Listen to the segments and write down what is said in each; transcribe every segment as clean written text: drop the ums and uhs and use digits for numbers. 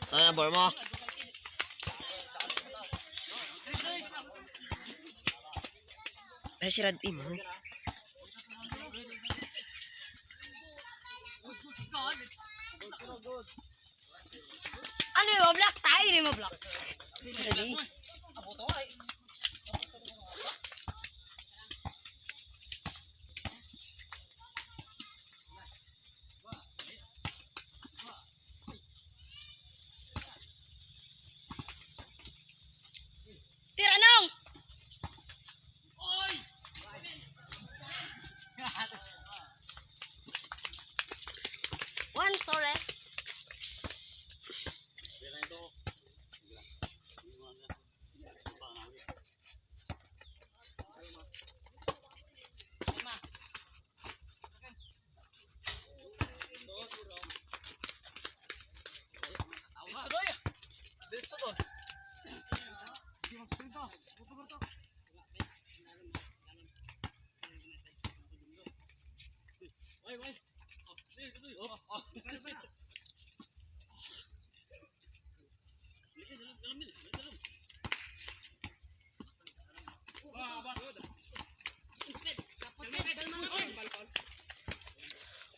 Ano bor mo? Ay, si Rad Team. Ano yung black? Tayo rin mo black. Ready? Tira nang! One, sorry.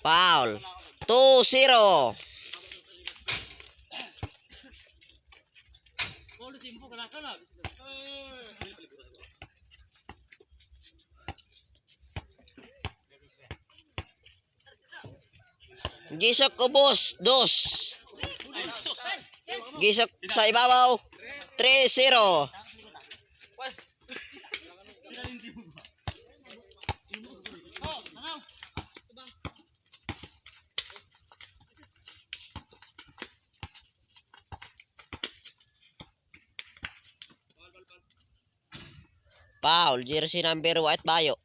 Foul. 2-0. Gisok ubos, 2. Gisok sa ibabaw, 3-0. Foul, jersey number 1 Bayo.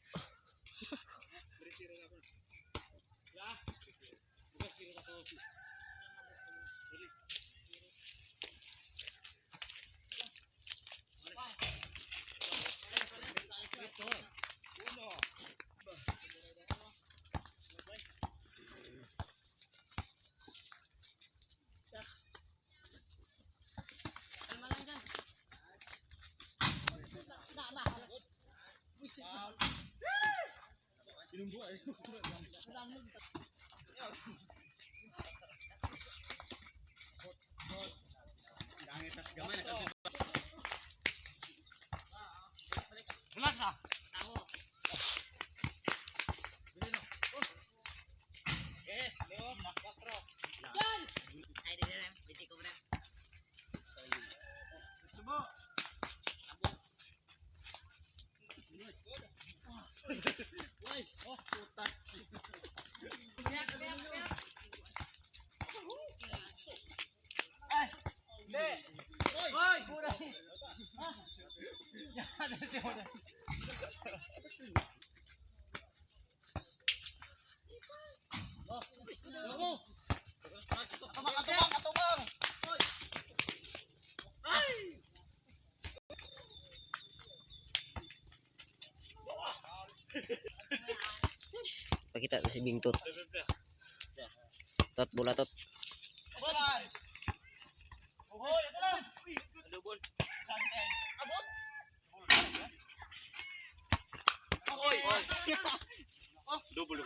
Pakita si Bing Tot. Tot bola tot. Double.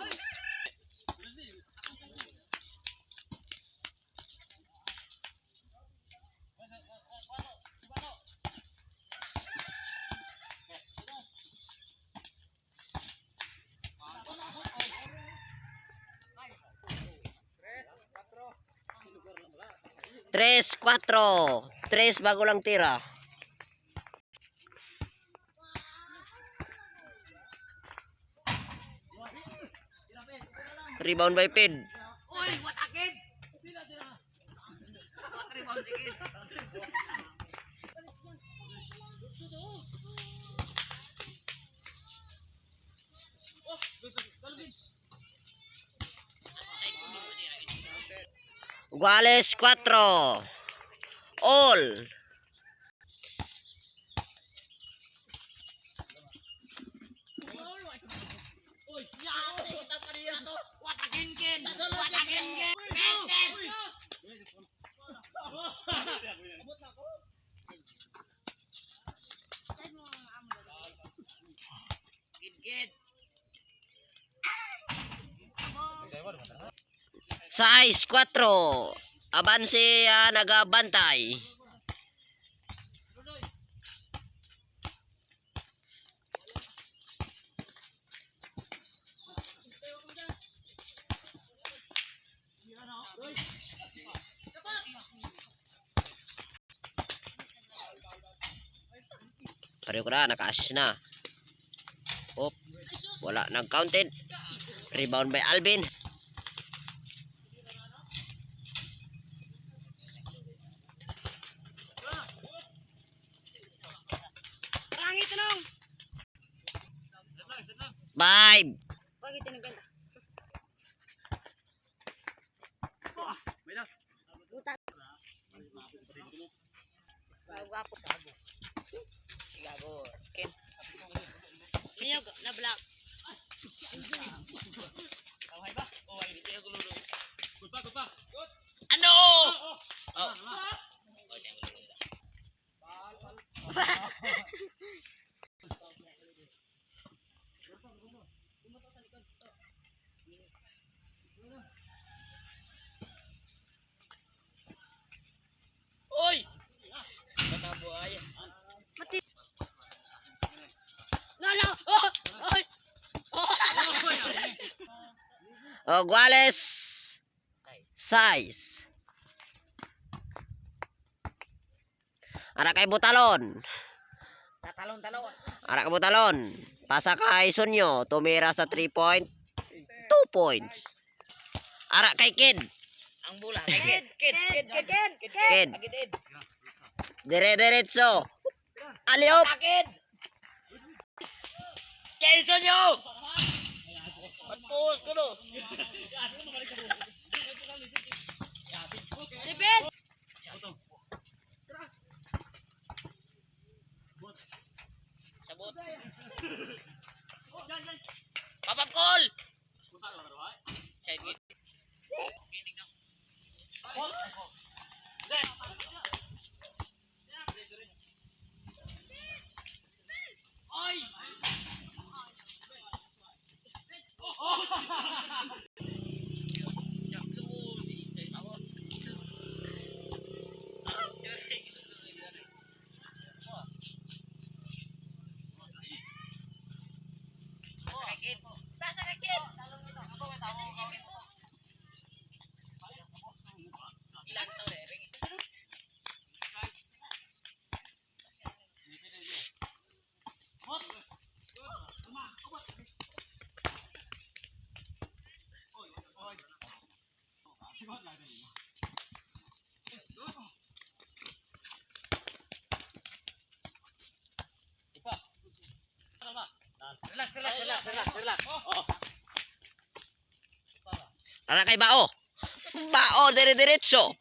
3-4. 3 bago lang tira. Rebound by Pid. Uy, what agad? What rebound agad? Guales 4. All. What again? Size 4. Abanse nagabantay. Pareho ko na, naka-assist na. Op, wala, nag-counted. Rebound by Alvin. Rangit nung. 5. Bakit tinaganda? Buta. Gago. Gago. Ken. Niyog na black. Ano? Oh. Oy! Matabo ay. Mati. No. Oh. Oy. Oh, Guales. Size. Ara kay Butalon. Tatalon. Ara kay Butalon. Pasa kay Sunyo. Tumira sa 3 point. 2 points. Ara kay Kid. Ang bola. Kid. Kid. Dire-diretso. Aliop. Kid. Kelson nyo. Magpuhos ko no. Sipit. Sabot. Papap call. Basa ka Kid. Relax. Ara kay Bao. Bao dire-diretso.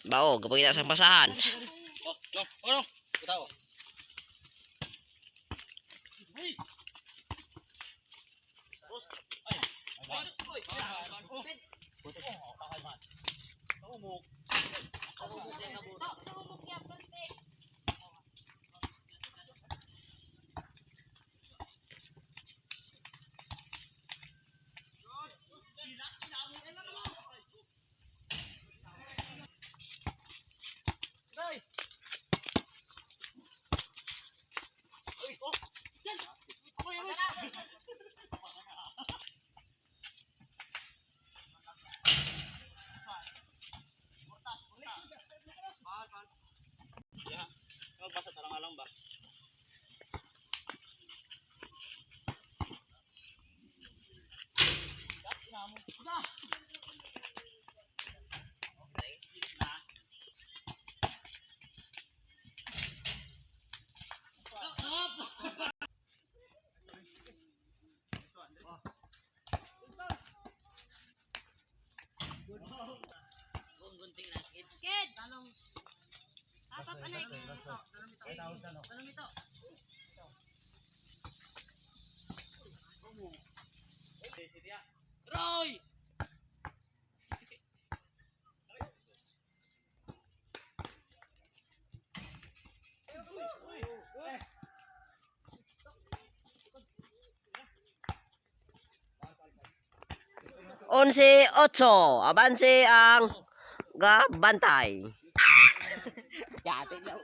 Bao, kapag kita sa pasahan. Kid. Talong. Tapap anay. Talong ito. Roy! 11-8. Abanse ang gabantay. Yate daw.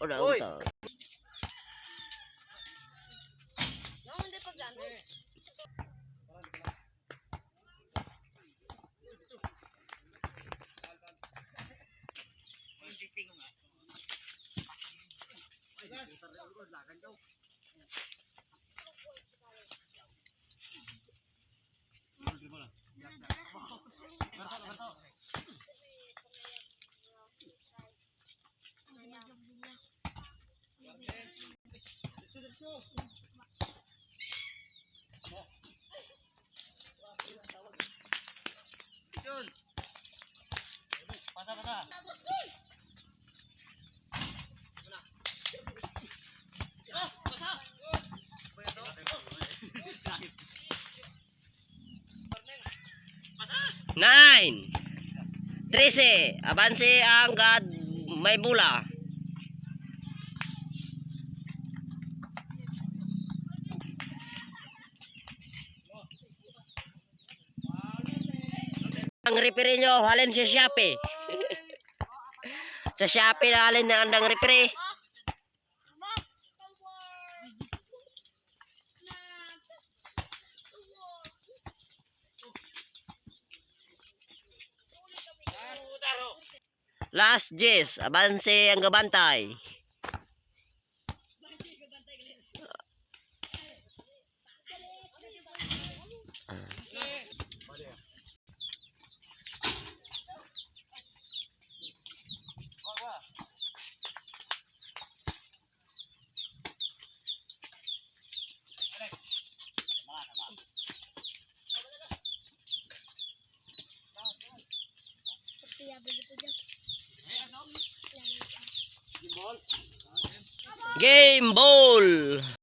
Udah, udah. Nine. 13. Abanse ang may bola. Ang referee nyo, halin sa Shopee. Sa Shopee na halin na andang referee. Last Jess, abanse ang gabantay. Game ball.